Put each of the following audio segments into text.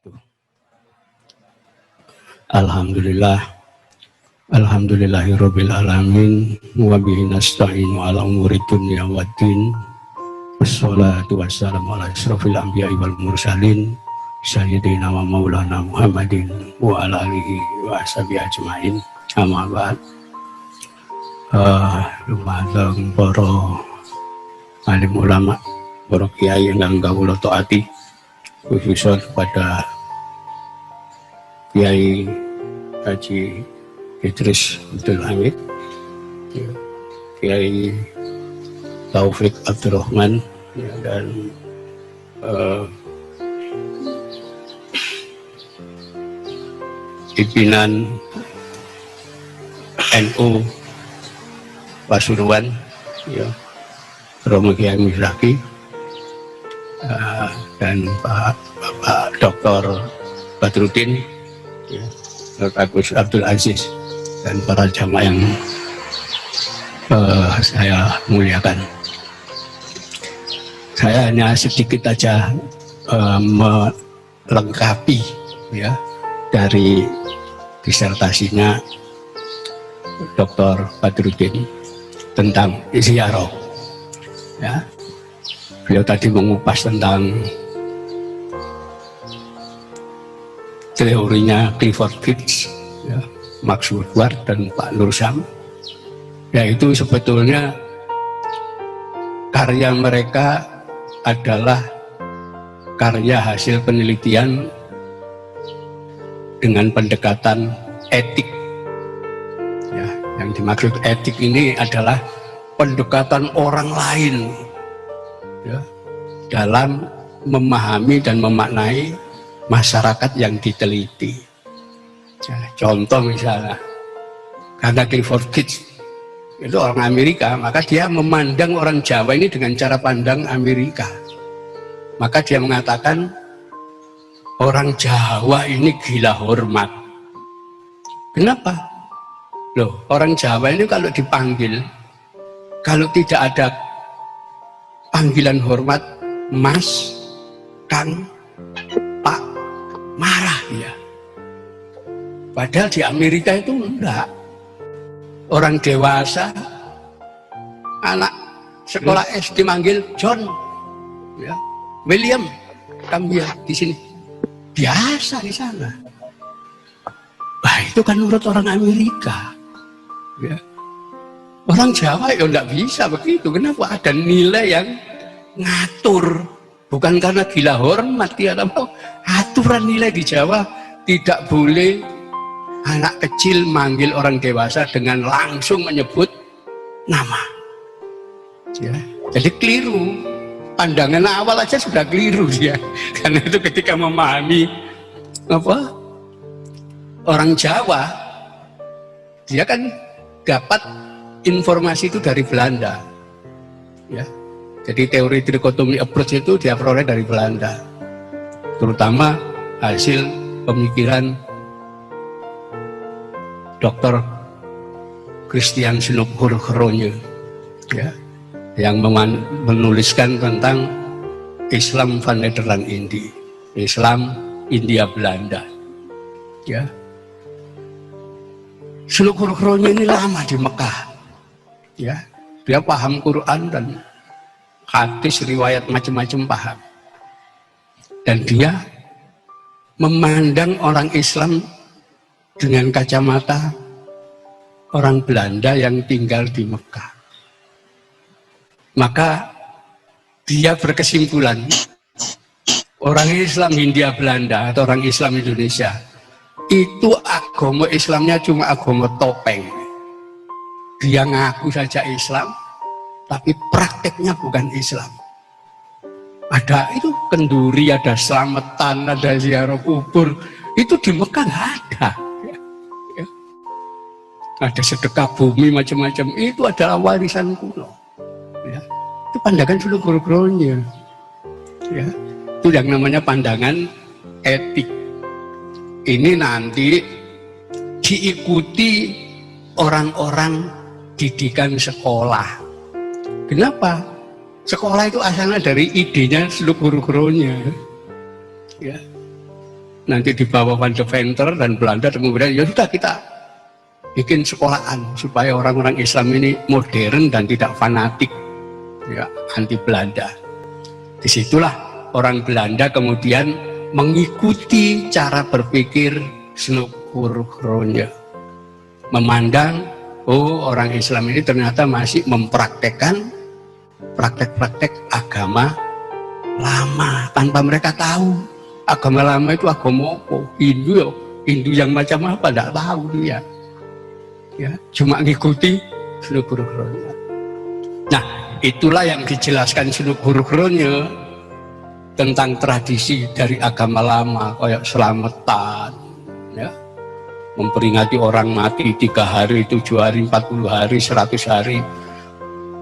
wabarakatuh. Alhamdulillahirabbil alamin wa bihi nasta'inu ala umuri dunya waddin. Wassalatu wassalamu ala asrofil anbiya'i wal mursalin sayyidina wa maulana Muhammadin wa ala alihi wa ashabihi ajmain. Amma ba'd. Lumayan para alim ulama, para kiai yang kawula taati, khususnya kepada Kiai Haji Idris Abdul Hamid, Kiai Taufik Abdurrahman, dan pimpinan NU Pasuruan, Romo Kiai Mizraki, dan Bapak Dr. Badrudin, Agus Abdul Aziz, dan para jamaah yang saya muliakan. Saya hanya sedikit aja melengkapi dari disertasinya Dr. Badrudin tentang ziarah. Beliau tadi mengupas tentang teorinya Clifford Geertz, Max Woodward, dan Pak Nur Syam. Yaitu sebetulnya karya mereka adalah karya hasil penelitian dengan pendekatan etik. Yang dimaksud etik ini adalah pendekatan orang lain dalam memahami dan memaknai masyarakat yang diteliti. Contoh misalnya, karena Clifford Geertz itu orang Amerika, maka dia memandang orang Jawa ini dengan cara pandang Amerika. Maka dia mengatakan orang Jawa ini gila hormat. Kenapa? Loh, orang Jawa ini kalau dipanggil, kalau tidak ada panggilan hormat, Mas, Kang, Pak, marah dia. Padahal di Amerika itu enggak. Orang dewasa, anak sekolah SD manggil John, William, kamu ya di sini. Biasa di sana. Wah, itu kan menurut orang Amerika. Orang Jawa ya enggak bisa begitu. Kenapa? Ada nilai yang ngatur. Bukan karena gila hormat, dia tahu aturan nilai di Jawa tidak boleh anak kecil manggil orang dewasa dengan langsung menyebut nama. Jadi keliru. Pandangan awal aja sudah keliru dia. Karena itu ketika memahami orang Jawa, dia kan dapat informasi itu dari Belanda. Jadi teori trikotomi approach itu dia peroleh dari Belanda, terutama hasil pemikiran Dr. Christian Hurgronje, yang menuliskan tentang Islam van Nederland Indie, Islam India Belanda. Hurgronje ini lama di Mekah, dia paham Quran dan hadis, riwayat macam-macam paham, dan dia memandang orang Islam dengan kacamata orang Belanda yang tinggal di Mekah. Maka dia berkesimpulan orang Islam Hindia Belanda atau orang Islam Indonesia itu agama Islamnya cuma agama topeng. Dia ngaku saja Islam, tapi prakteknya bukan Islam. Ada itu kenduri, ada selamatan, ada ziarah kubur. Itu di Mekah nggak ada. Ada sedekah bumi macam-macam. Itu adalah warisan kuno. Itu pandangan Hurgronje. Itu yang namanya pandangan etik. Ini nanti diikuti orang-orang didikan sekolah. Kenapa? Sekolah itu asalnya dari idenya Hurgronje. nanti di bawah Van de Venter dan Belanda, dan kemudian ya sudah kita bikin sekolahan supaya orang-orang Islam ini modern dan tidak fanatik, ya, anti Belanda. Disitulah orang Belanda kemudian mengikuti cara berpikir Snukurgronya, memandang, oh, orang Islam ini ternyata masih mempraktekkan praktek-praktek agama lama tanpa mereka tahu agama lama itu agama apa. Hindu yang macam apa tidak tahu dia, ya, cuma ngikuti Snukurgronya. Nah, itulah yang dijelaskan Snukurgronya tentang tradisi dari agama lama, kayak selamatan, ya, memperingati orang mati 3 hari, 7 hari, 40 hari, 100 hari,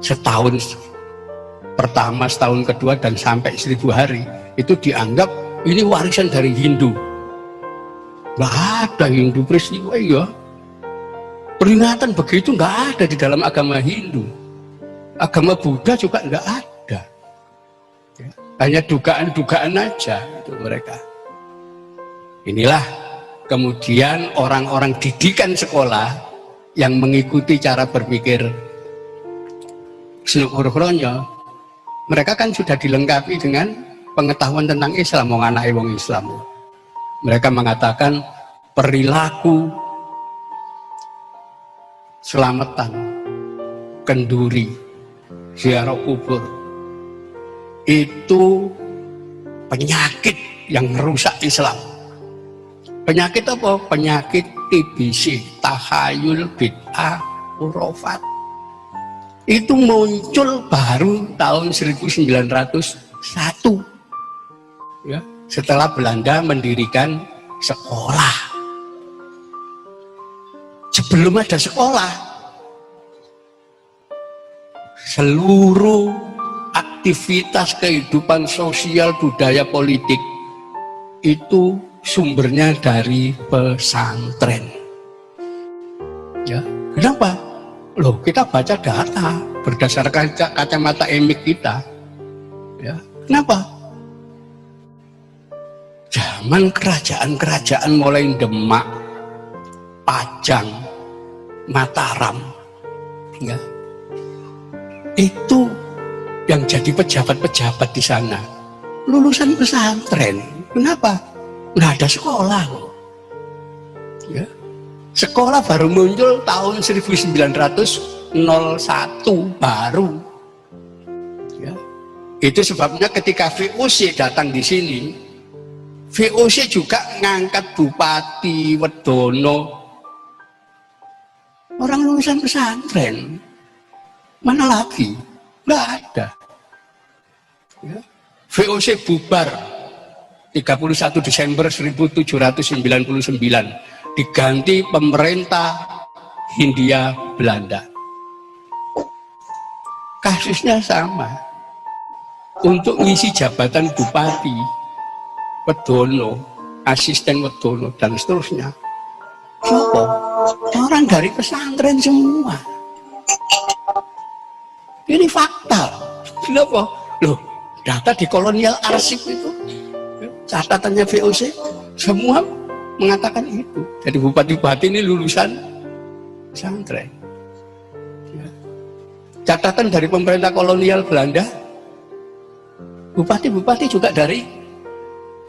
setahun pertama, setahun kedua, dan sampai 1000 hari. Itu dianggap ini warisan dari Hindu. Nggak ada Hindu peristiwa, ya, peringatan begitu nggak ada di dalam agama Hindu. Agama Buddha juga nggak ada, ya, hanya dugaan-dugaan aja itu mereka. Inilah kemudian orang-orang didikan sekolah yang mengikuti cara berpikir Snukurgronya. Mereka kan sudah dilengkapi dengan pengetahuan tentang Islam, wong anake wong Islam. Mereka mengatakan perilaku selamatan, kenduri, ziarah kubur itu penyakit yang merusak Islam. Penyakit apa? Penyakit TBC, tahayul, bid'ah, urofat. Itu muncul baru tahun 1901, ya, setelah Belanda mendirikan sekolah. Sebelum ada sekolah, seluruh aktivitas kehidupan sosial, budaya, politik itu sumbernya dari pesantren. Ya, kenapa? Loh, kita baca data berdasarkan kacamata emik kita, ya. Kenapa? Zaman kerajaan-kerajaan mulai Demak, Pajang, Mataram, ya, itu yang jadi pejabat-pejabat di sana lulusan pesantren. Kenapa? Nggak ada sekolah, ya. Sekolah baru muncul tahun 1901 baru, ya. Itu sebabnya ketika VOC datang di sini, VOC juga ngangkat Bupati Wedono orang lulusan pesantren. Mana lagi? Nggak ada, ya. VOC bubar 31 Desember 1799, diganti pemerintah Hindia Belanda. Kasusnya sama. Untuk ngisi jabatan Bupati Wedono, asisten Wedono, dan seterusnya, siapa? Orang dari pesantren semua. Ini fakta. Kenapa? Loh, data di kolonial arsip itu, catatannya VOC, semua mengatakan itu. Jadi bupati-bupati ini lulusan pesantren, ya. Catatan dari pemerintah kolonial Belanda, bupati-bupati juga dari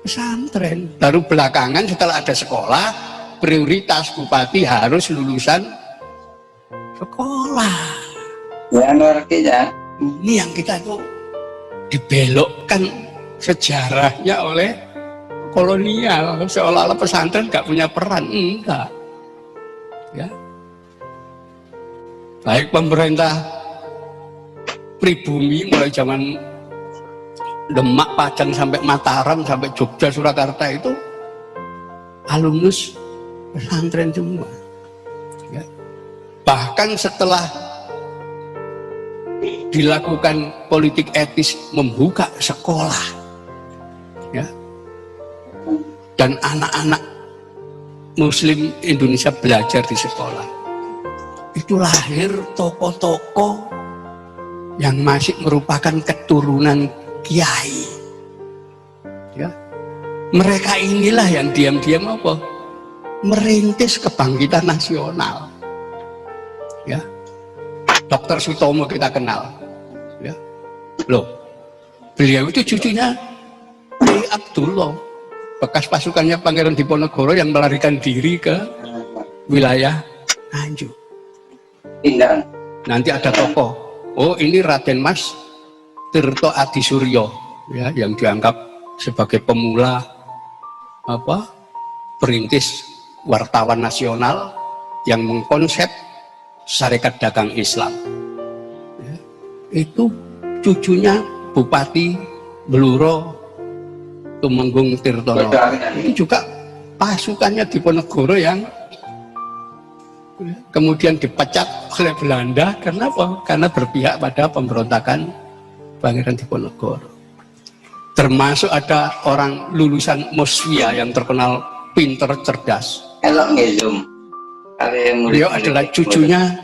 pesantren. Baru belakangan setelah ada sekolah, prioritas bupati harus lulusan sekolah. Ya, ngerti ya. Ini yang kita itu dibelokkan sejarahnya oleh kolonial, seolah-olah pesantren nggak punya peran. Enggak, ya. Baik pemerintah pribumi mulai zaman Demak, Pajang sampai Mataram, sampai Jogja, Surakarta itu alumnus pesantren semua, ya. Bahkan setelah dilakukan politik etis membuka sekolah, ya, dan anak-anak Muslim Indonesia belajar di sekolah, itu lahir tokoh-tokoh yang masih merupakan keturunan kiai, ya, Mereka inilah yang diam-diam apa? Merintis kebangkitan nasional. Ya. Dr. Sutomo kita kenal. Ya. Loh, beliau itu cucunya Kiai Abdullah, bekas pasukannya Pangeran Diponegoro yang melarikan diri ke wilayah Nganjuk. Pindah. Nanti ada tokoh, oh ini Raden Mas Tirto Adi Suryo, ya, yang dianggap sebagai pemula apa perintis wartawan nasional yang mengkonsep Sarekat Dagang Islam. Ya, itu cucunya Bupati Bluro Tumenggung Tirtono. Itu juga pasukannya Diponegoro yang kemudian dipecat oleh Belanda. Karena apa? Karena berpihak pada pemberontakan Pangeran Diponegoro. Termasuk ada orang lulusan Mosvia yang terkenal pinter, cerdas. Elok ngezoom. Beliau adalah cucunya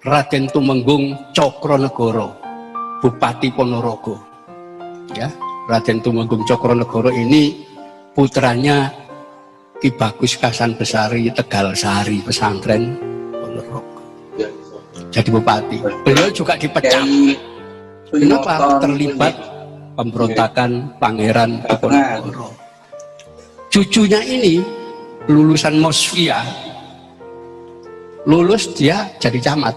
Raden Tumenggung Cokronegoro, Bupati Ponorogo. Ya, Raden Tumenggung Cokronegoro ini putranya Ki Bagus Kasan Besari Tegal Sari pesantren Ponorogo. Jadi bupati. Beliau juga dipecat. Kenapa? Terlibat pemberontakan Pangeran Diponegoro. Cucunya ini lulusan Mosvia, lulus dia jadi camat,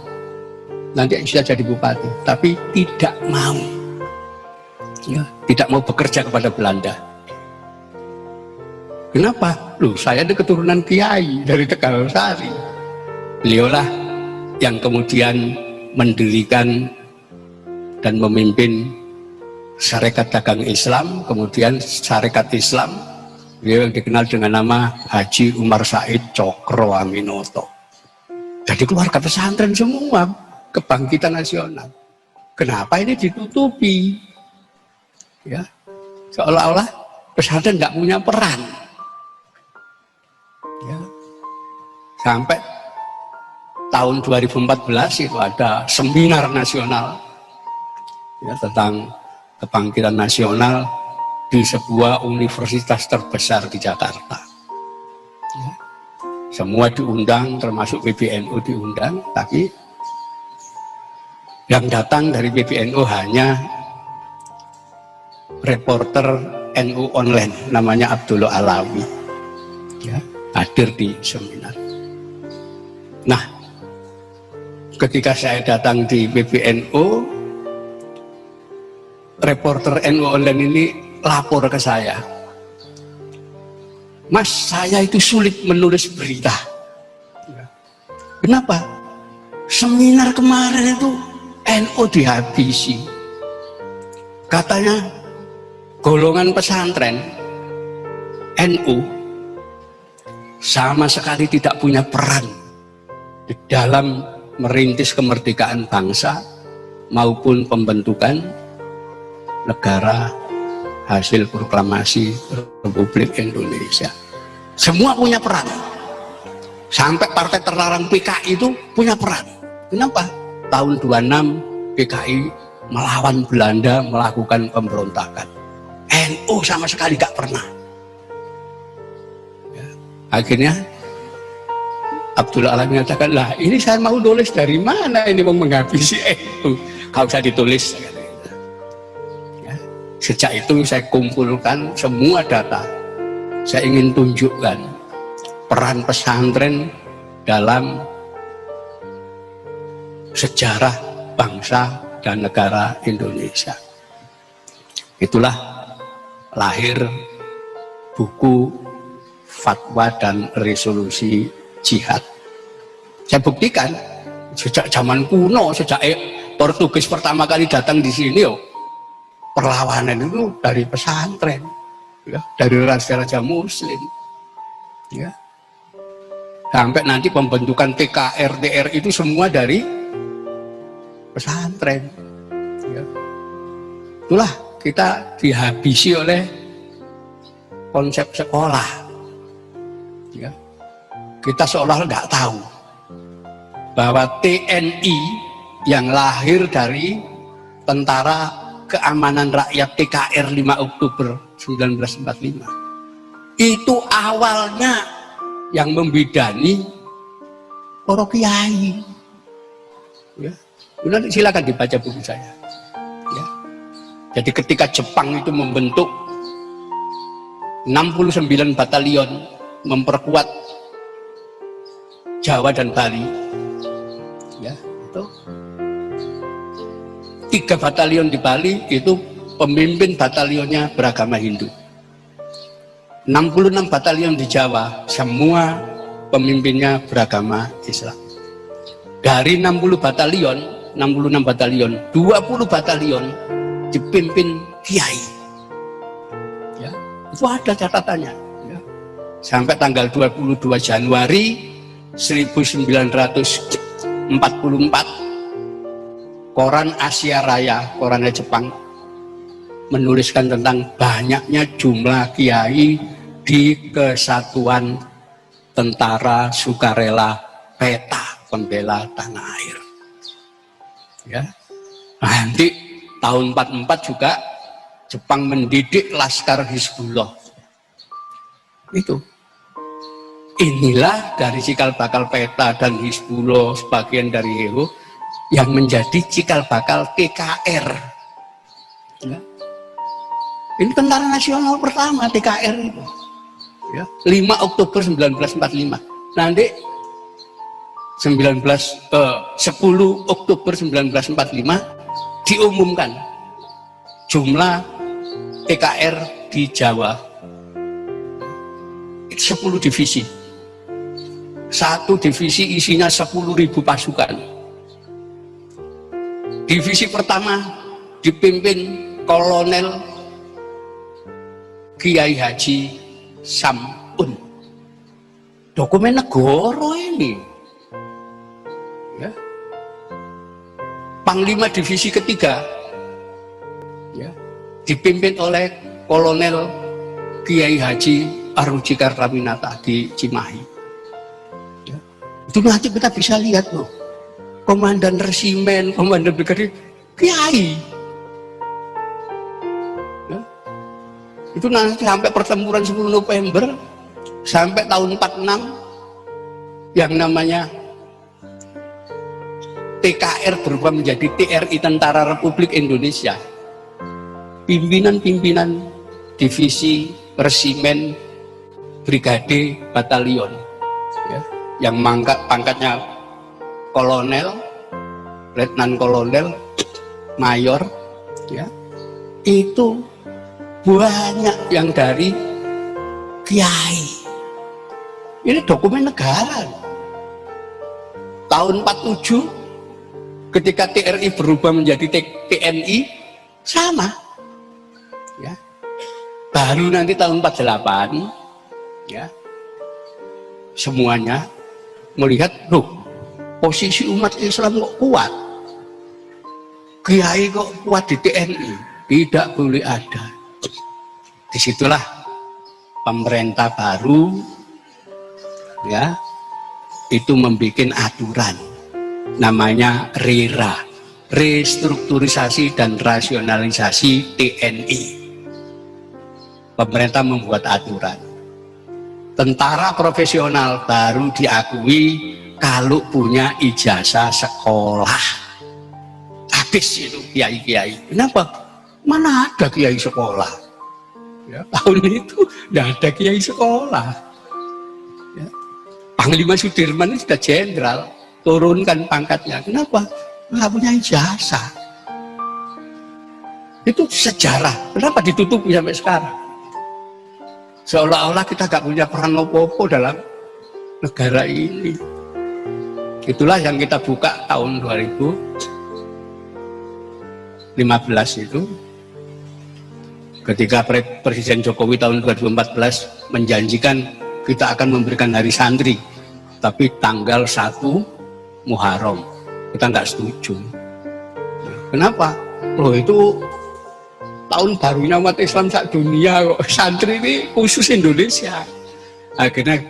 nanti bisa jadi bupati, tapi tidak mau, ya, tidak mau bekerja kepada Belanda. Kenapa? Loh, saya ada keturunan kiai dari Tegal Sari. Beliaulah yang kemudian mendirikan dan memimpin Sarekat Dagang Islam, kemudian Sarekat Islam. Beliau yang dikenal dengan nama Haji Umar Said Cokro Aminoto. Jadi keluarga pesantren semua, kebangkitan nasional. Kenapa ini ditutupi? Ya, seolah-olah pesantren nggak punya peran. Ya. Sampai tahun 2014 itu ada seminar nasional, ya, tentang kebangkitan nasional di sebuah universitas terbesar di Jakarta. Ya. Semua diundang, termasuk PBNU diundang, tapi yang datang dari PBNU hanya reporter NU online, namanya Abdullah Alawi, ya, hadir di seminar. Nah, ketika saya datang di PBNU, reporter NU online ini lapor ke saya, Mas, saya itu sulit menulis berita. Kenapa? Seminar kemarin itu NU dihabisi. Katanya golongan pesantren NU sama sekali tidak punya peran di dalam merintis kemerdekaan bangsa maupun pembentukan negara hasil proklamasi Republik Indonesia. Semua punya peran. Sampai partai terlarang PKI itu punya peran. Kenapa? Tahun 26 PKI melawan Belanda, melakukan pemberontakan. NU sama sekali gak pernah. Ya. Akhirnya Abdullah Alam mengatakan, lah ini saya mau nulis dari mana ini mau menghabisi NU? Gak usah ditulis. Sejak itu saya kumpulkan semua data. Saya ingin tunjukkan peran pesantren dalam sejarah bangsa dan negara Indonesia. Itulah lahir buku Fatwa dan Resolusi Jihad. Saya buktikan sejak zaman kuno, sejak Portugis pertama kali datang di sini, perlawanan itu dari pesantren, ya, dari raja-raja Muslim, ya. Sampai nanti pembentukan TKR, TR itu semua dari pesantren. Ya. Itulah kita dihabisi oleh konsep sekolah. Ya. Kita seolah nggak tahu bahwa TNI yang lahir dari Tentara Keamanan Rakyat TKR 5 Oktober 1945. Itu awalnya yang membidani para kiai. Ya. Nanti silakan dibaca buku saya. Ya. Jadi ketika Jepang itu membentuk 69 batalion memperkuat Jawa dan Bali, ya, itu 3 batalion di Bali itu pemimpin batalionnya beragama Hindu. 66 batalion di Jawa semua pemimpinnya beragama Islam. Dari 66 batalion 20 batalion dipimpin kiai. Ya, itu ada catatannya. Ya. Sampai tanggal 22 Januari 1944 koran Asia Raya, korannya Jepang, menuliskan tentang banyaknya jumlah kiai di Kesatuan Tentara Sukarela Peta Pembela Tanah Air. Ya. Nanti tahun 44 juga Jepang mendidik Laskar Hizbullah. Itu. Inilah dari cikal bakal Peta dan Hizbullah, sebagian dari Heo, yang menjadi cikal bakal TKR. Ya. Ini tentara nasional pertama TKR itu. Ya. 5 Oktober 1945. Nanti 10 Oktober 1945 diumumkan jumlah TKR di Jawa 10 divisi. Satu divisi isinya 10.000 pasukan. Divisi pertama dipimpin Kolonel Kiai Haji Samun. Dokumen negara ini. Ya. Panglima divisi ketiga, ya, dipimpin oleh Kolonel Kiai Haji Aruji Kartawinata di Cimahi. Ya. Itu nanti kita bisa lihat loh, komandan resimen, komandan brigade, kiai. Ya. Itu nanti sampai pertempuran 10 November sampai tahun 46 yang namanya TKR berubah menjadi TRI, Tentara Republik Indonesia. Pimpinan-pimpinan divisi, resimen, brigade, batalion, ya, yang pangkatnya kolonel, letnan kolonel, mayor, ya, itu banyak yang dari kiai. Ini dokumen negara. Tahun 47 ketika TRI berubah menjadi TNI sama, ya. Baru nanti tahun 48, ya, semuanya melihat, loh, posisi umat Islam kok kuat, kiai kok kuat di TNI, tidak boleh ada. Disitulah pemerintah baru, ya, itu membuat aturan namanya RERA, restrukturisasi dan rasionalisasi TNI. Pemerintah membuat aturan, tentara profesional baru diakui kalau punya ijazah sekolah. Habis itu kiai-kiai. Kenapa? Mana ada kiai sekolah? Ya, tahun itu tidak ada kiai sekolah. Ya. Panglima Sudirman itu sudah jenderal, turunkan pangkatnya. Kenapa? Nggak punya ijazah. Itu sejarah. Kenapa ditutupi sampai sekarang? Seolah-olah kita nggak punya peran apa-apa dalam negara ini. Itulah yang kita buka tahun 2015 itu, ketika Presiden Jokowi tahun 2014 menjanjikan kita akan memberikan hari santri, tapi tanggal 1 Muharram kita nggak setuju. Kenapa? Loh, itu tahun barunya umat Islam sak dunia kok, santri ini khusus Indonesia. Akhirnya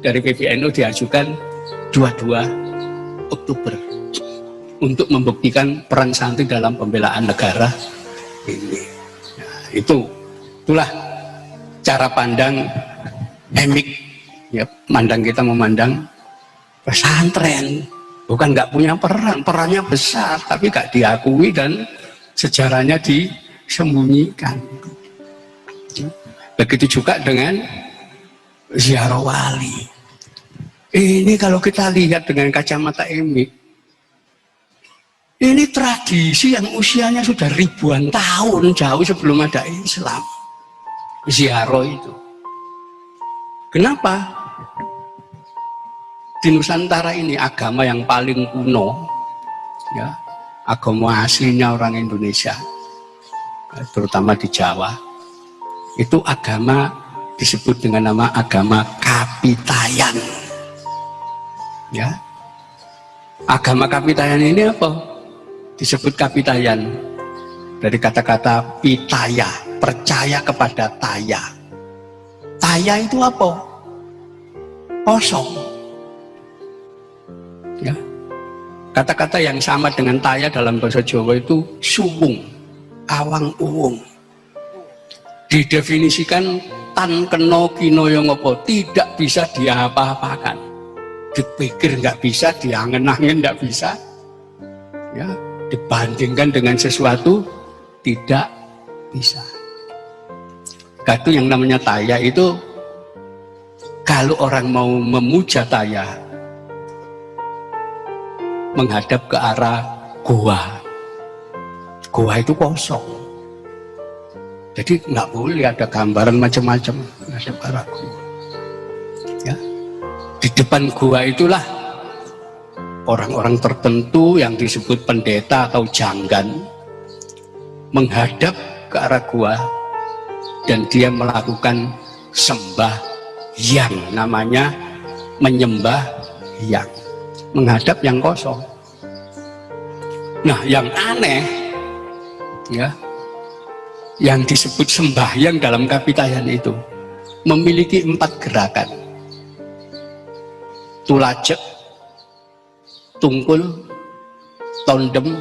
dari PBNU diajukan 22 Oktober untuk membuktikan peran santri dalam pembelaan negara ini. Nah, itu Itulah cara pandang emik, ya, kita memandang pesantren. Bukan nggak punya peran, perannya besar, tapi nggak diakui dan sejarahnya disembunyikan. Begitu juga dengan ziarah wali. Ini kalau kita lihat dengan kacamata emik, ini tradisi yang usianya sudah ribuan tahun, jauh sebelum ada Islam. Ziarah itu. Kenapa? Di Nusantara ini agama yang paling kuno, ya, agama aslinya orang Indonesia, terutama di Jawa, itu agama disebut dengan nama agama Kapitayan. Ya, agama Kapitayan ini apa? Disebut Kapitayan dari kata-kata pitaya, percaya kepada taya. Taya itu apa? Kosong. Ya, kata-kata yang sama dengan taya dalam bahasa Jawa itu suwung, awang uwung. Didefinisikan tan keno kinoyo ngopo, tidak bisa diapa-apakan. Dipikir nggak bisa, diangen-angen nggak bisa. Ya, dibandingkan dengan sesuatu tidak bisa. Itu yang namanya taya itu, kalau orang mau memuja taya, menghadap ke arah gua. Gua itu kosong. Jadi nggak boleh ada gambaran macam-macam menghadap ke arah gua. Ya. Di depan gua itulah orang-orang tertentu yang disebut pendeta atau janggan menghadap ke arah gua dan dia melakukan sembah yang namanya menyembah yang menghadap yang kosong. Nah, yang aneh, ya, yang disebut sembahyang dalam Kapitayan itu memiliki 4 gerakan: tulajek, tungkul, tondem,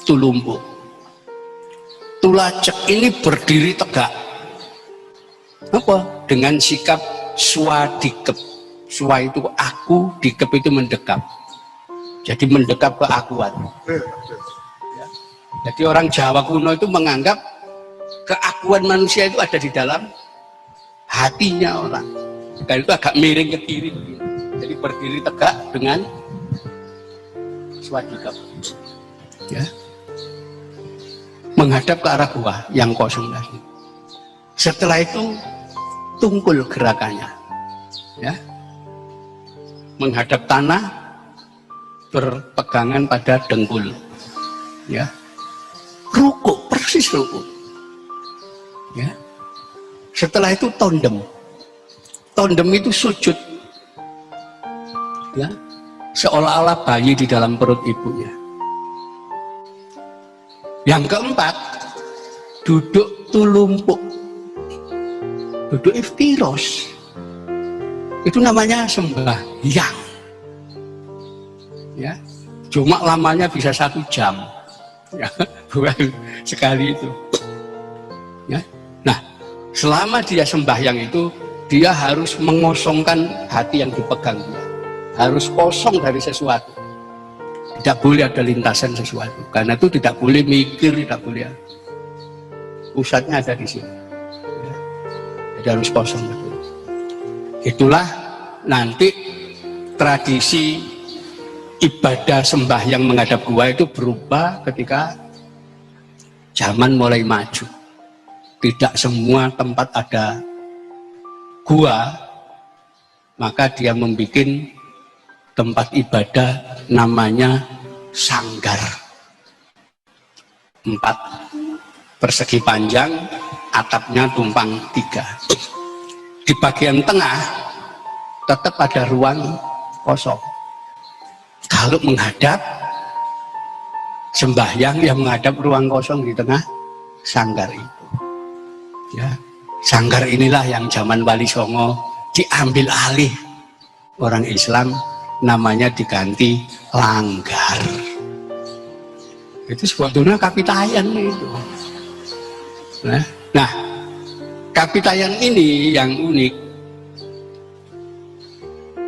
tulumpu. Tulajek ini berdiri tegak, apa? Dengan sikap swadikep. Swa itu aku, dikep itu mendekap. Jadi mendekap keakuan. Ya. Jadi orang Jawa kuno itu menganggap keakuan manusia itu ada di dalam hatinya orang. Dan itu agak miring ke kiri. Jadi berdiri tegak dengan swadikep. Ya. Menghadap ke arah gua yang kosong tadi. Setelah itu tungkul gerakannya. Ya. Menghadap tanah, berpegangan pada dengkul. Ya. Rukuk, persis rukuk. Ya. Setelah itu tondem. Tondem itu sujud. Ya. Seolah-olah bayi di dalam perut ibunya. Yang keempat, duduk tulumpuk. Duduk iftiros. Itu namanya sembahyang. Ya, cuma lamanya bisa 1 jam. Ya, bukan sekali itu. Ya. Nah, selama dia sembahyang itu, dia harus mengosongkan hati yang dipegang dia. Harus kosong dari sesuatu. Tidak boleh ada lintasan sesuatu. Karena itu tidak boleh mikir, tidak boleh. Pusatnya ada di sini. Ya. Jadi harus kosong. Itulah nanti tradisi ibadah sembahyang menghadap gua itu berubah ketika zaman mulai maju. Tidak semua tempat ada gua, maka dia membuat tempat ibadah namanya sanggar. 4 persegi panjang, atapnya tumpang 3. Di bagian tengah tetap ada ruang kosong. Kalau menghadap sembahyang yang menghadap ruang kosong di tengah sanggar itu. Ya, sanggar inilah yang zaman Wali Songo diambil alih orang Islam, namanya diganti langgar. Itu sebetulnya Kapitayan itu. Nah, Kapitayan ini yang unik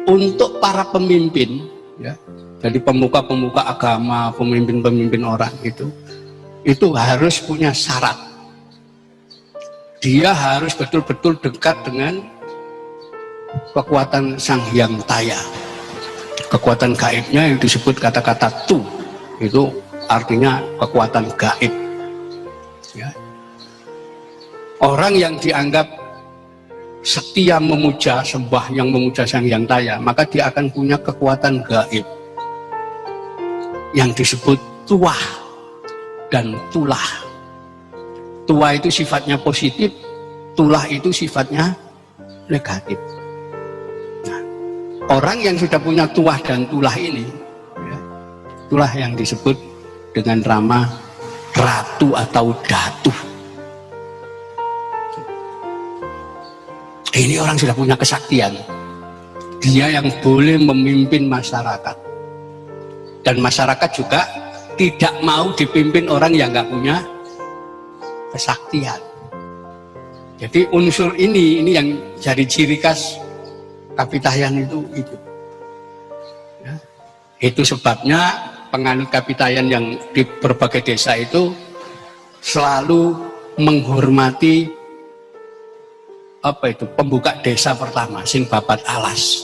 untuk para pemimpin, ya, jadi pemuka-pemuka agama, pemimpin-pemimpin orang itu harus punya syarat. Dia harus betul-betul dekat dengan kekuatan Sang Hyang Taya. Kekuatan gaibnya yang disebut kata-kata tu, itu artinya kekuatan gaib. Ya. Orang yang dianggap setia memuja, sembah yang memuja Sang Hyang Taya, maka dia akan punya kekuatan gaib yang disebut tuah dan tulah. Tuah itu sifatnya positif, tulah itu sifatnya negatif. Nah, orang yang sudah punya tuah dan tulah ini, ya, itulah yang disebut dengan nama ratu atau datu. Ini orang sudah punya kesaktian. Dia yang boleh memimpin masyarakat. Dan masyarakat juga tidak mau dipimpin orang yang nggak punya kesaktian. Jadi unsur ini yang jadi ciri khas Kapitayan itu. Ya. Itu sebabnya penganut Kapitayan yang di berbagai desa itu selalu menghormati pembuka desa pertama, sing babat alas.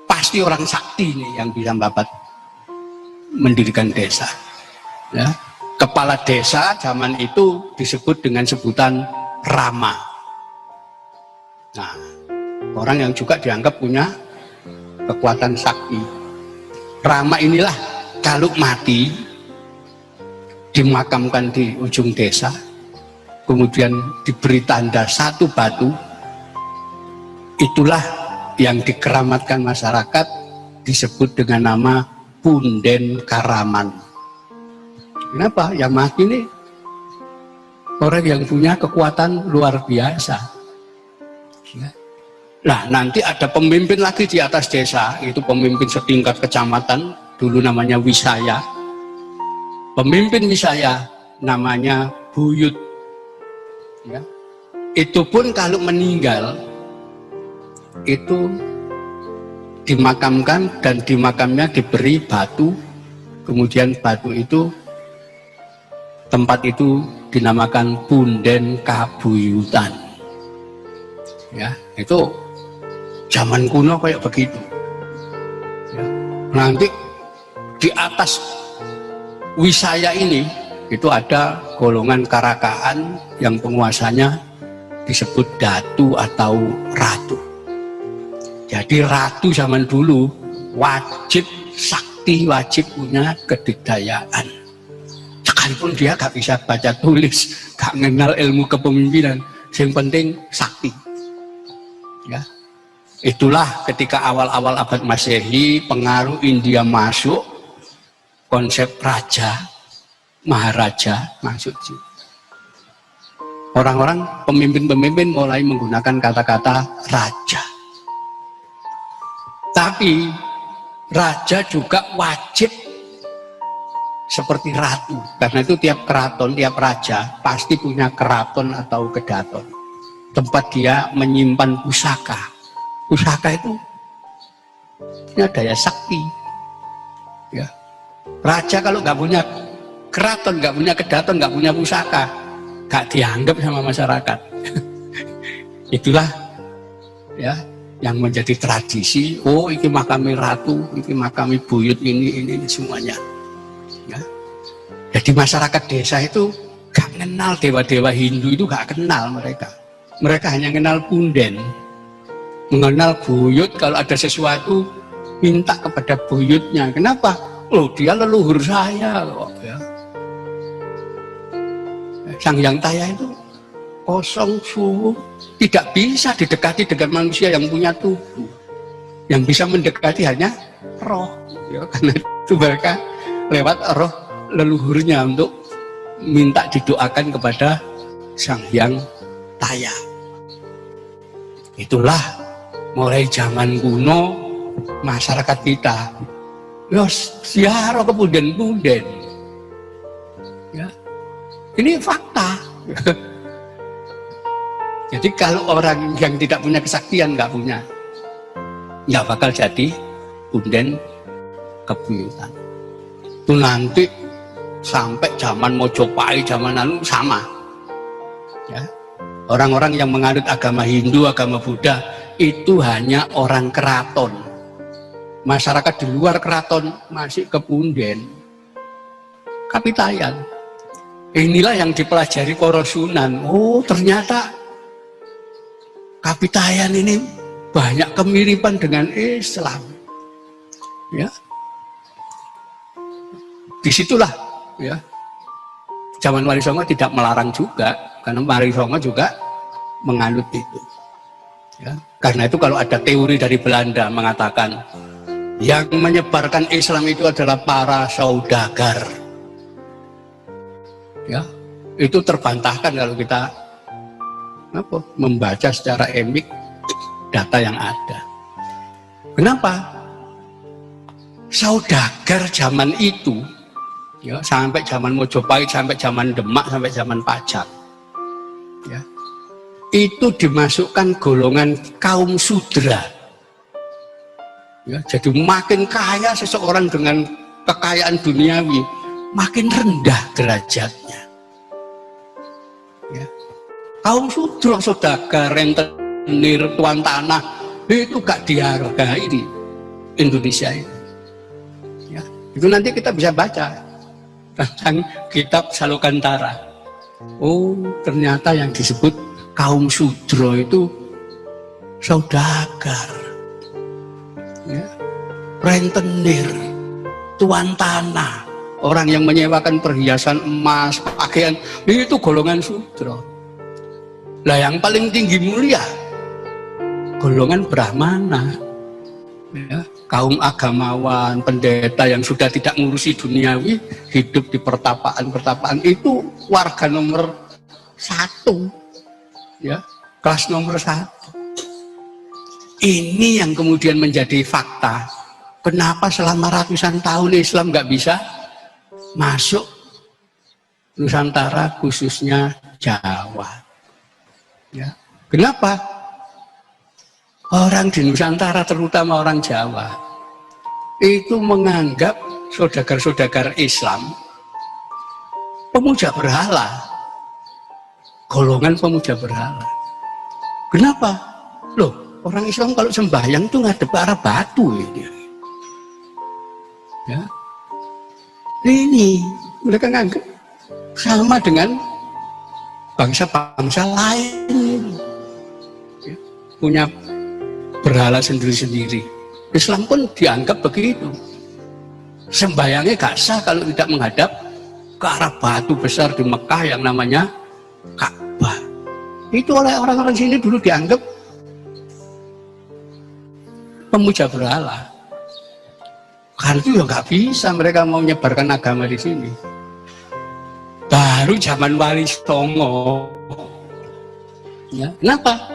Pasti orang sakti nih yang bisa babat mendirikan desa. Ya. Kepala desa zaman itu disebut dengan sebutan Rama. Nah, orang yang juga dianggap punya kekuatan sakti. Rama inilah kalau mati dimakamkan di ujung desa, kemudian diberi tanda satu batu, itulah yang dikeramatkan masyarakat disebut dengan nama Punden Karaman. Kenapa? Yang mati ini orang yang punya kekuatan luar biasa. Nah, nanti ada pemimpin lagi di atas desa, itu pemimpin setingkat kecamatan, dulu namanya Wisaya. Pemimpin Wisaya namanya Buyut. Ya. Itu pun kalau meninggal itu dimakamkan dan di makamnya diberi batu, kemudian batu itu tempat itu dinamakan Punden Kabuyutan. Ya, itu zaman kuno kayak begitu. Ya. Nanti di atas Wisaya ini itu ada golongan Karakaan yang penguasanya disebut datu atau ratu. Jadi ratu zaman dulu wajib sakti, wajib punya kedikdayaan. Sekalipun dia gak bisa baca tulis, gak mengenal ilmu kepemimpinan, yang penting sakti. Ya. Itulah ketika awal-awal abad Masehi pengaruh India masuk, konsep raja, maharaja masuk. Orang-orang pemimpin-pemimpin mulai menggunakan kata-kata raja. Tapi raja juga wajib seperti ratu, karena itu tiap keraton, tiap raja pasti punya keraton atau kedaton, tempat dia menyimpan pusaka. Pusaka itu punya daya sakti. Ya. Raja kalau nggak punya keraton, nggak punya kedaton, nggak punya pusaka, nggak dianggap sama masyarakat. Itulah ya yang menjadi tradisi. Oh, ini makami ratu, ini makami buyut, ini semuanya. Ya. Jadi masyarakat desa itu gak kenal dewa-dewa Hindu, itu gak kenal mereka. Mereka hanya kenal punden, mengenal buyut. Kalau ada sesuatu minta kepada buyutnya. Kenapa? Loh, dia leluhur saya loh. Ya. Sang Hyang Taya itu kosong suhu, tidak bisa didekati dengan manusia yang punya tubuh. Yang bisa mendekati hanya roh. Ya, karena itu mereka lewat roh leluhurnya untuk minta didoakan kepada Sang Hyang Taya. Itulah mulai zaman kuno masyarakat kita ziarah ke punden-punden. Ya. Ini fakta. Jadi kalau orang yang tidak punya kesaktian, nggak bakal jadi punden kebuyutan. Itu nanti sampai zaman Mojopahit, zaman lalu sama. Ya. Orang-orang yang menganut agama Hindu, agama Buddha itu hanya orang keraton. Masyarakat di luar keraton masih kepunden, kapitayan. Inilah yang dipelajari para Sunan. Oh, ternyata kapitayan ini banyak kemiripan dengan Islam. Ya. Disitulah ya. Zaman Wali Songo tidak melarang juga, karena Wali Songo juga menganut itu. Ya. Karena itu kalau ada teori dari Belanda mengatakan yang menyebarkan Islam itu adalah para saudagar. Ya, itu terbantahkan kalau kita membaca secara emik data yang ada. Kenapa? Saudagar zaman itu, ya, sampai zaman Mojopahit, sampai zaman Demak, sampai zaman Pajang, ya, itu dimasukkan golongan kaum sudra. Ya, jadi makin kaya seseorang dengan kekayaan duniawi, makin rendah derajatnya. Ya. Kaum sudra, saudagar, rentenir, tuan tanah itu gak dihargai di Indonesia ini. Ya. Itu nanti kita bisa baca tentang kitab Salokantara. Oh, ternyata yang disebut kaum sudra itu saudagar, ya, rentenir, tuan tanah, orang yang menyewakan perhiasan emas, pakaian, itu golongan sudra. Lah yang paling tinggi mulia golongan Brahmana, ya, kaum agamawan, pendeta yang sudah tidak ngurusi duniawi, hidup di pertapaan itu warga nomor 1, ya, kelas nomor 1. Ini yang kemudian menjadi fakta. Kenapa selama ratusan tahun Islam nggak bisa masuk Nusantara, khususnya Jawa? Ya. Kenapa? Orang di Nusantara, terutama orang Jawa, itu menganggap saudagar-saudagar Islam pemuja berhala, golongan pemuja berhala. Kenapa? Loh, orang Islam kalau sembahyang itu ngadep ke arah batu ini. Ya. Ini mereka nganggap sama dengan bangsa-bangsa lain, ya, punya berhala sendiri-sendiri. Islam pun dianggap begitu. Sembayangnya gak sah kalau tidak menghadap ke arah batu besar di Mekah yang namanya Ka'bah. Itu oleh orang-orang sini dulu dianggap pemuja berhala. Karena itu ya nggak bisa mereka mau menyebarkan agama di sini. Baru zaman Wali Songo, ya, kenapa?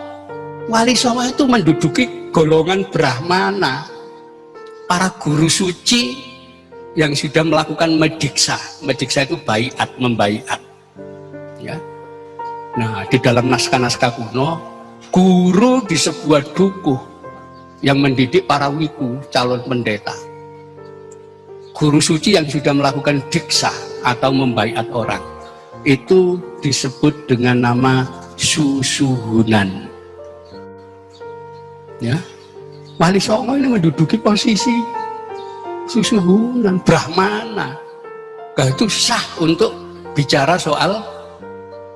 Wali Songo itu menduduki golongan Brahmana, para guru suci yang sudah melakukan mediksa. Mediksa itu baiat, membaiat. Ya. Nah, di dalam naskah-naskah kuno, guru di sebuah dukuh yang mendidik para wiku, calon pendeta. Guru suci yang sudah melakukan diksa atau membaiat orang, itu disebut dengan nama susuhunan. Ya, Wali Songo ini menduduki posisi susuhunan, Brahmana. Nah, itu sah untuk bicara soal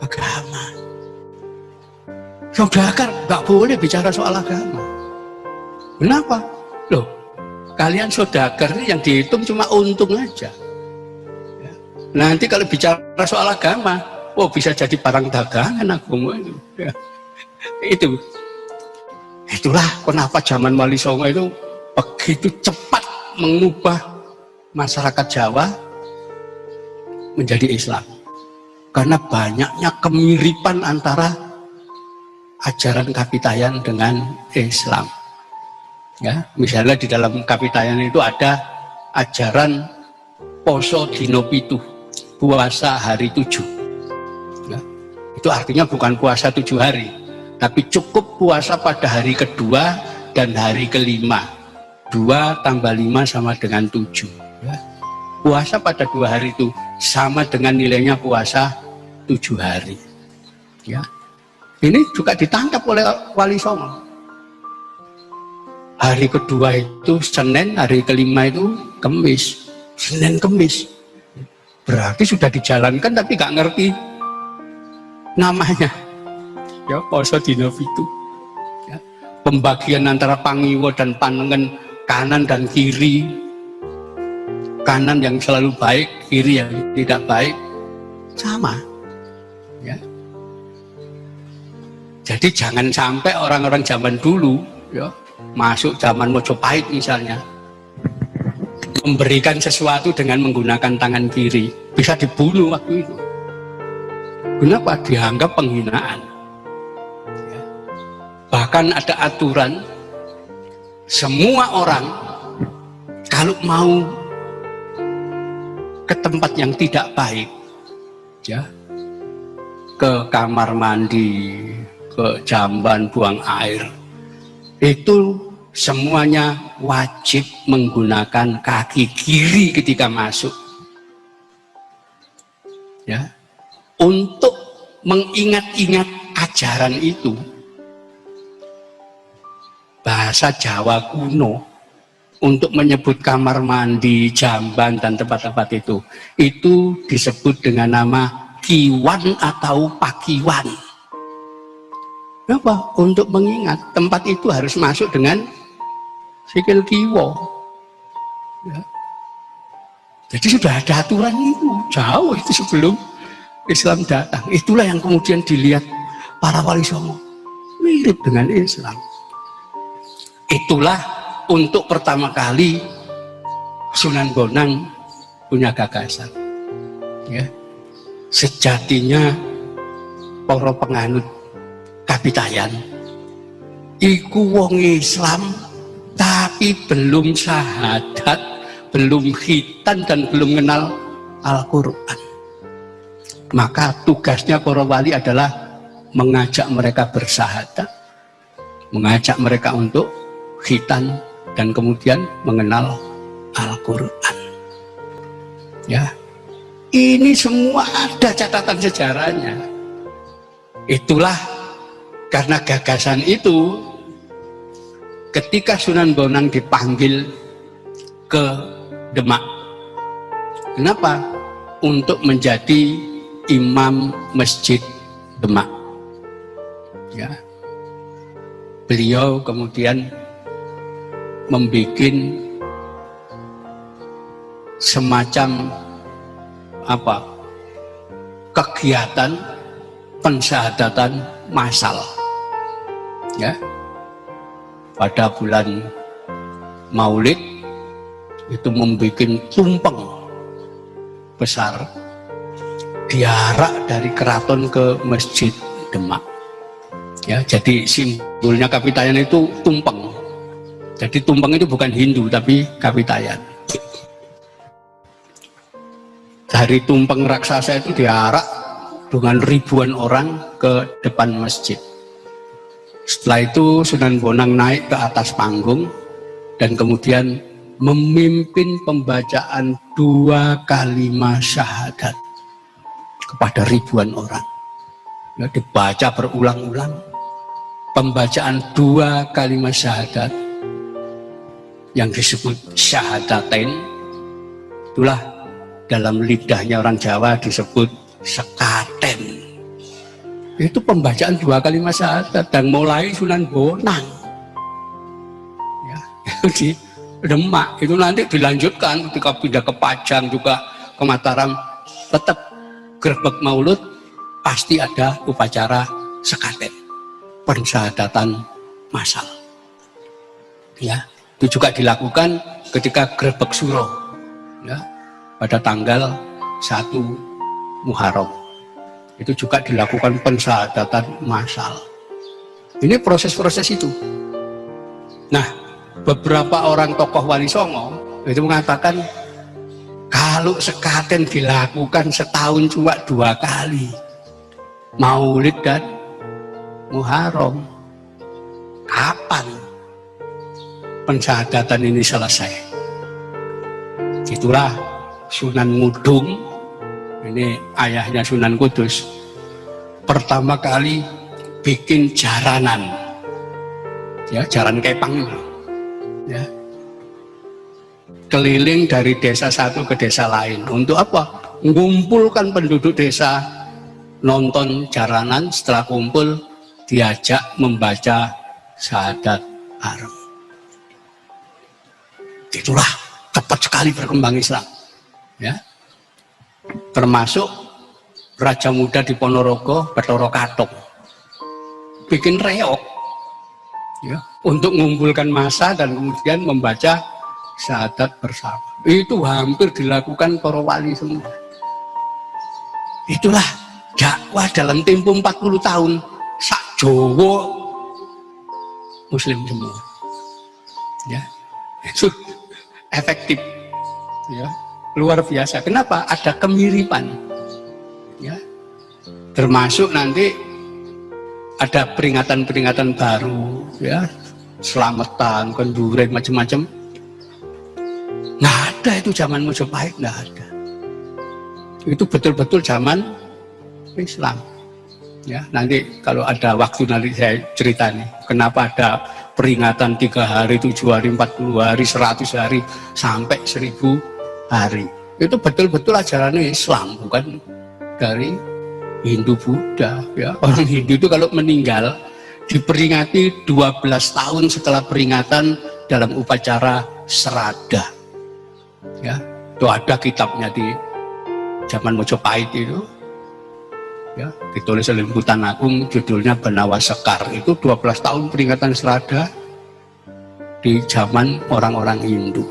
agama. Saudagar nggak boleh bicara soal agama. Kenapa? Loh, kalian saudagar ini yang dihitung cuma untung aja. Ya. Nanti kalau bicara soal agama, oh bisa jadi barang dagangan agama itu. Ya. Itulah kenapa zaman Wali Songo itu begitu cepat mengubah masyarakat Jawa menjadi Islam. Karena banyaknya kemiripan antara ajaran Kapitayan dengan Islam. Ya, misalnya di dalam Kapitayan itu ada ajaran poso dino pitu, puasa hari 7. Ya, itu artinya bukan puasa 7 hari, tapi cukup puasa pada hari kedua dan hari kelima. 2 tambah 5 sama dengan 7 ya. Puasa pada 2 hari itu sama dengan nilainya puasa 7 hari ya. Ini juga ditangkap oleh Wali Songo. Hari kedua itu Senin, hari kelima itu Kemis. Senin Kemis berarti sudah dijalankan tapi gak ngerti namanya ya, poso dina pitu ya. Pembagian antara pangiwa dan panengen, kanan dan kiri, kanan yang selalu baik, kiri yang tidak baik, sama ya. Jadi jangan sampai orang-orang zaman dulu ya, masuk zaman Mojopahit misalnya, memberikan sesuatu dengan menggunakan tangan kiri, bisa dibunuh waktu itu. Kenapa? Dianggap penghinaan ya. Bahkan ada aturan semua orang kalau mau ke tempat yang tidak baik ya, ke kamar mandi, ke jamban buang air, itu semuanya wajib menggunakan kaki kiri ketika masuk ya, untuk mengingat-ingat ajaran itu. Bahasa Jawa kuno untuk menyebut kamar mandi, jamban dan tempat-tempat itu disebut dengan nama kiwan atau pakiwan. Kenapa? Untuk mengingat tempat itu harus masuk dengan sikil kiwa ya. Jadi sudah ada aturan itu jauh itu sebelum Islam datang. Itulah yang kemudian dilihat para Wali Songo mirip dengan Islam. Itulah untuk pertama kali Sunan Bonang punya gagasan ya. Sejatinya para penganut Kapitayan iku wong Islam tapi belum syahadat, belum khitan dan belum kenal Al-Quran. Maka tugasnya para wali adalah mengajak mereka bersyahadat, mengajak mereka untuk khitan dan kemudian mengenal Al-Quran ya. Ini semua ada catatan sejarahnya. Itulah karena gagasan itu ketika Sunan Bonang dipanggil ke Demak. Kenapa? Untuk menjadi imam masjid Demak ya. Beliau kemudian membuat semacam kegiatan pensyahadatan massal ya. Pada bulan Maulid itu membuat tumpeng besar, diarak dari keraton ke masjid Demak ya. Jadi simbolnya Kapitayan itu tumpeng. Jadi tumpeng itu bukan Hindu tapi Kapitayan. Dari tumpeng raksasa itu diarak dengan ribuan orang ke depan masjid. Setelah itu Sunan Bonang naik ke atas panggung dan kemudian memimpin pembacaan 2 kalimat syahadat kepada ribuan orang ya, dibaca berulang-ulang. Pembacaan 2 kalimat syahadat yang disebut syahadatain, itulah dalam lidahnya orang Jawa disebut sekaten. Itu pembacaan 2 kalimat syahadat dan mulai Sunan Bonang ya, di Demak. Itu nanti dilanjutkan ketika pindah ke Pajang juga ke Mataram, tetap Grebek Maulud pasti ada upacara sekaten, pensyahadatan massal ya. Itu juga dilakukan ketika Grebek Suro ya, pada tanggal 1 Muharram. Itu juga dilakukan pensyahadatan massal. Ini proses-proses itu. Nah, beberapa orang tokoh Wali Songo itu mengatakan kalau sekaten dilakukan setahun cuma 2 kali, Maulid dan Muharram. Kapan pensyahadatan ini selesai? Itulah Sunan Ngudung, ini ayahnya Sunan Kudus, pertama kali bikin jaranan, ya, jaran kepang, ya, keliling dari desa satu ke desa lain. Untuk apa? Mengumpulkan penduduk desa, nonton jaranan, setelah kumpul diajak membaca syahadat haram. Itulah cepat sekali berkembang Islam, ya. Termasuk Raja Muda di Ponorogo, Bathara Katong, bikin reok, ya, untuk mengumpulkan massa dan kemudian membaca syahadat bersama. Itu hampir dilakukan para wali semua. Itulah dakwah dalam tempo 40 tahun sak Jawa Muslim semua, ya. Itu efektif, ya, luar biasa. Kenapa? Ada kemiripan, ya. Termasuk nanti ada peringatan-peringatan baru, ya, selamatan, kenduren, macam-macam. Nggak ada itu zaman Majapahit, nggak ada. Itu betul-betul zaman Islam, ya. Nanti kalau ada waktu nanti saya cerita nih kenapa ada peringatan 3 hari, 7 hari, 40 hari, 100 hari, sampai 1000 hari. Itu betul-betul ajaran Islam, bukan dari Hindu Buddha, ya. Orang Hindu itu kalau meninggal diperingati 12 tahun setelah peringatan dalam upacara serada, ya. Itu ada kitabnya di zaman Majapahit itu, ya, ditulis oleh Hutan Agung, judulnya Benawa Sekar. Itu 12 tahun peringatan serada di zaman orang-orang Hindu.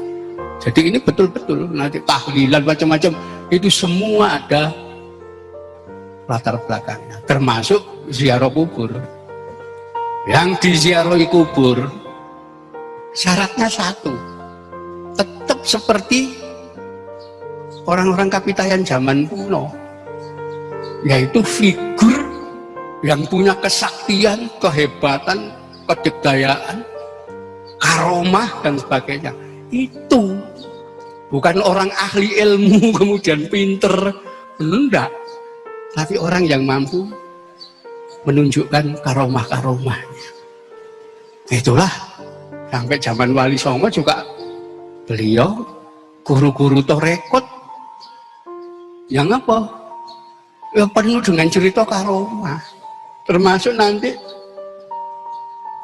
Jadi ini betul-betul nanti tahlilan macam-macam itu semua ada latar belakangnya, termasuk ziarah kubur. Yang diziarahi kubur syaratnya satu, tetap seperti orang-orang Kapitayan zaman kuno, yaitu figur yang punya kesaktian, kehebatan, kedikdayaan, karomah dan sebagainya. Itu bukan orang ahli ilmu kemudian pinter, enggak, tapi orang yang mampu menunjukkan karomah-karomahnya. Itulah sampai zaman Wali Songo juga beliau guru-guru torekot yang apa? Ya penuh dengan cerita karomah. Termasuk nanti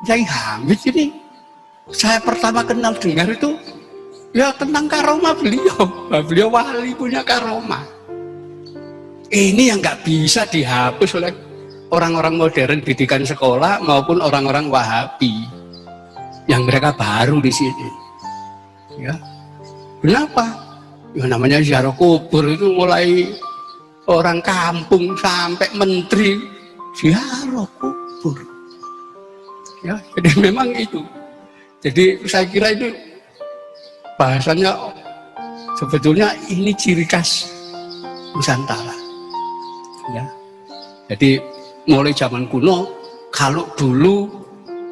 Yai Hamid ini saya pertama kenal dengar itu ya tentang karomah beliau. Beliau wali punya karomah. Ini yang nggak bisa dihapus oleh orang-orang modern didikan sekolah maupun orang-orang Wahabi yang mereka baru di sini. Ya, kenapa? Ya namanya ziarah kubur itu mulai orang kampung sampai menteri ziarah kubur. Ya, jadi memang itu. Jadi saya kira itu bahasanya sebetulnya ini ciri khas Nusantara. Ya, jadi mulai zaman kuno, kalau dulu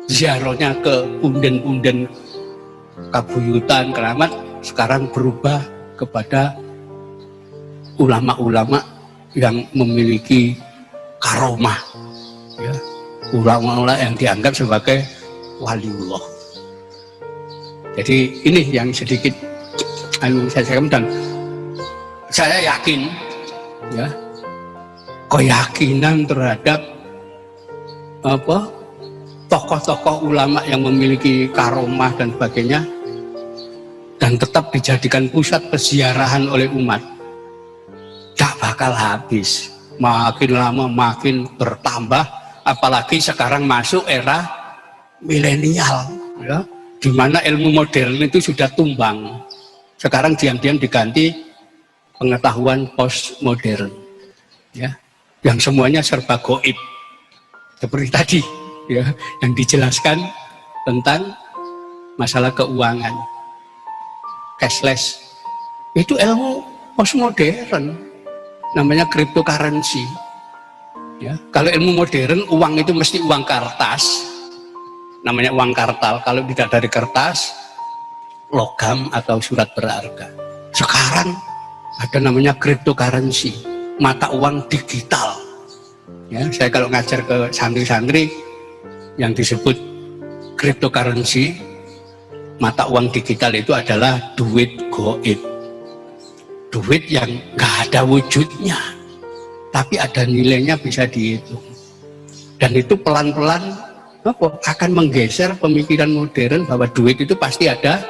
ziarahnya ke punden-punden kabuyutan, keramat, sekarang berubah kepada ulama-ulama yang memiliki karomah, ya, ulama-ulama yang dianggap sebagai waliullah. Jadi ini yang sedikit saya sampaikan, dan saya yakin, ya, keyakinan terhadap apa tokoh-tokoh ulama yang memiliki karomah dan sebagainya dan tetap dijadikan pusat peziarahan oleh umat tak bakal habis, makin lama makin bertambah, apalagi sekarang masuk era milenial, ya, di mana ilmu modern itu sudah tumbang. Sekarang diam-diam diganti pengetahuan postmodern, ya, yang semuanya serba goib. Seperti tadi, ya, yang dijelaskan tentang masalah keuangan, cashless, itu ilmu postmodern, namanya cryptocurrency. Ya, kalau ilmu modern uang itu mesti uang kertas, namanya uang kartal. Kalau tidak dari kertas, logam atau surat berharga. Sekarang ada namanya cryptocurrency, mata uang digital. Ya, saya kalau ngajar ke santri-santri yang disebut cryptocurrency, mata uang digital itu adalah duit goib, duit yang nggak ada wujudnya, tapi ada nilainya bisa dihitung. Dan itu pelan-pelan akan menggeser pemikiran modern bahwa duit itu pasti ada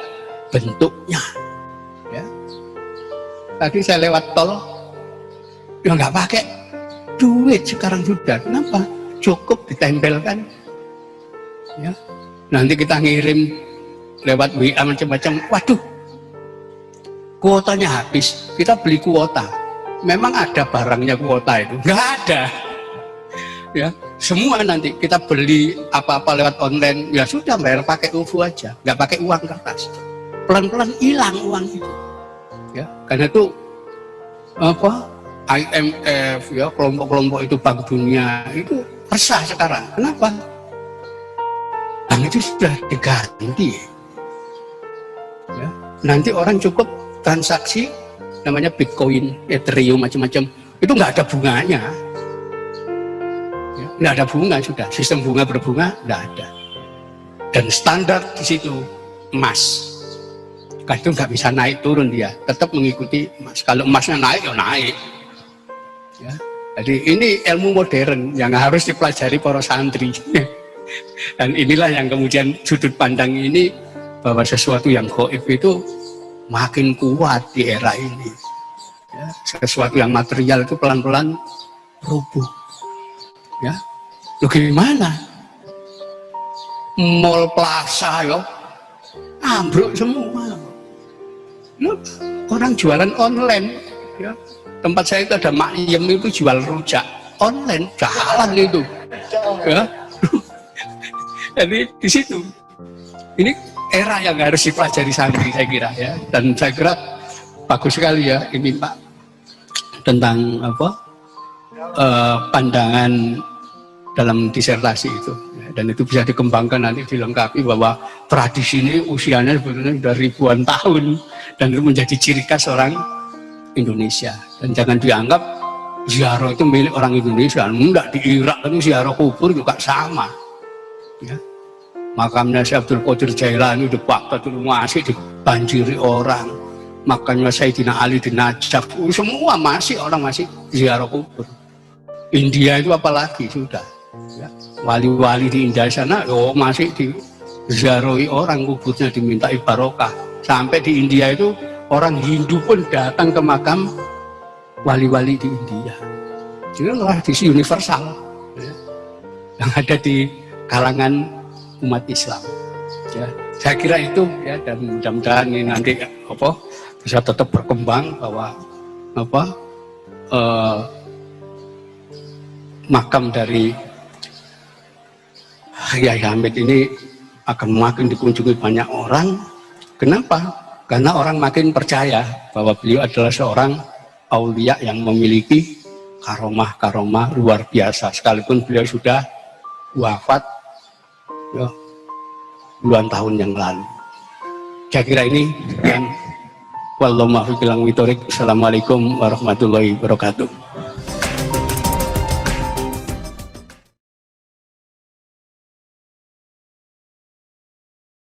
bentuknya. Ya. Tadi saya lewat tol, ya nggak pakai duit sekarang sudah. Kenapa? Cukup ditempelkan. Ya. Nanti kita ngirim lewat WA macam-macam. Waduh, kuotanya habis. Kita beli kuota. Memang ada barangnya kuota itu? Nggak ada. Ya, semua nanti kita beli apa-apa lewat online. Ya sudah, bayar pakai OVO aja, nggak pakai uang kertas. Pelan-pelan hilang uang itu. Ya, karena itu apa? IMF, ya kelompok-kelompok itu Bank Dunia itu resah sekarang. Kenapa? Bank itu sudah diganti. Ya, nanti orang cukup transaksi namanya Bitcoin, Ethereum macam-macam. Itu nggak ada bunganya. Ya, nggak ada bunga sudah. Sistem bunga berbunga nggak ada. Dan standar di situ emas. Kan itu nggak bisa naik turun dia, tetap mengikuti emas. Kalau emasnya naik, ya naik. Ya. Jadi ini ilmu modern yang harus dipelajari para santri. Dan inilah yang kemudian sudut pandang ini bahwa sesuatu yang gaib itu makin kuat di era ini. Ya. Sesuatu yang material itu pelan-pelan rubuh. Ya, lu gimana? Mall Plaza ya, ambruk semua. Lu orang jualan online, ya. Tempat saya itu ada Makyem itu jual rujak online, jalan itu, ya. Jadi di situ, ini era yang harus dipelajari santri saya kira ya, dan saya kira bagus sekali ya ini Pak tentang apa pandangan dalam disertasi itu, dan itu bisa dikembangkan nanti dilengkapi bahwa tradisi ini usianya sebetulnya sudah ribuan tahun dan itu menjadi ciri khas orang Indonesia. Dan jangan dianggap ziarah itu milik orang Indonesia. Enggak, di Irak itu ziarah kubur juga sama. Ya. Makamnya Syekh Abdul Qadir Jailani di Baghdad itu masih dibanjiri orang. Makamnya Sayyidina Ali di Najaf, semua masih orang masih ziarah kubur. India itu apalagi sudah. Ya. Wali-wali di India sana masih diziarahi orang, kuburnya dimintai barokah. Sampai di India itu orang Hindu pun datang ke makam wali-wali di India. Itu tradisi universal ya, yang ada di kalangan umat Islam. Ya, saya kira itu ya, dan mudah-mudahan ini nanti apa bisa tetap berkembang bahwa apa makam dari Kyai Hamid ini akan makin dikunjungi banyak orang. Kenapa? Karena orang makin percaya bahwa beliau adalah seorang aulia yang memiliki karomah-karomah luar biasa, sekalipun beliau sudah wafat ya, puluhan tahun yang lalu. Saya kira ini yang wallahu muwaffiq ila aqwamit thoriq. Assalamualaikum warahmatullahi wabarakatuh.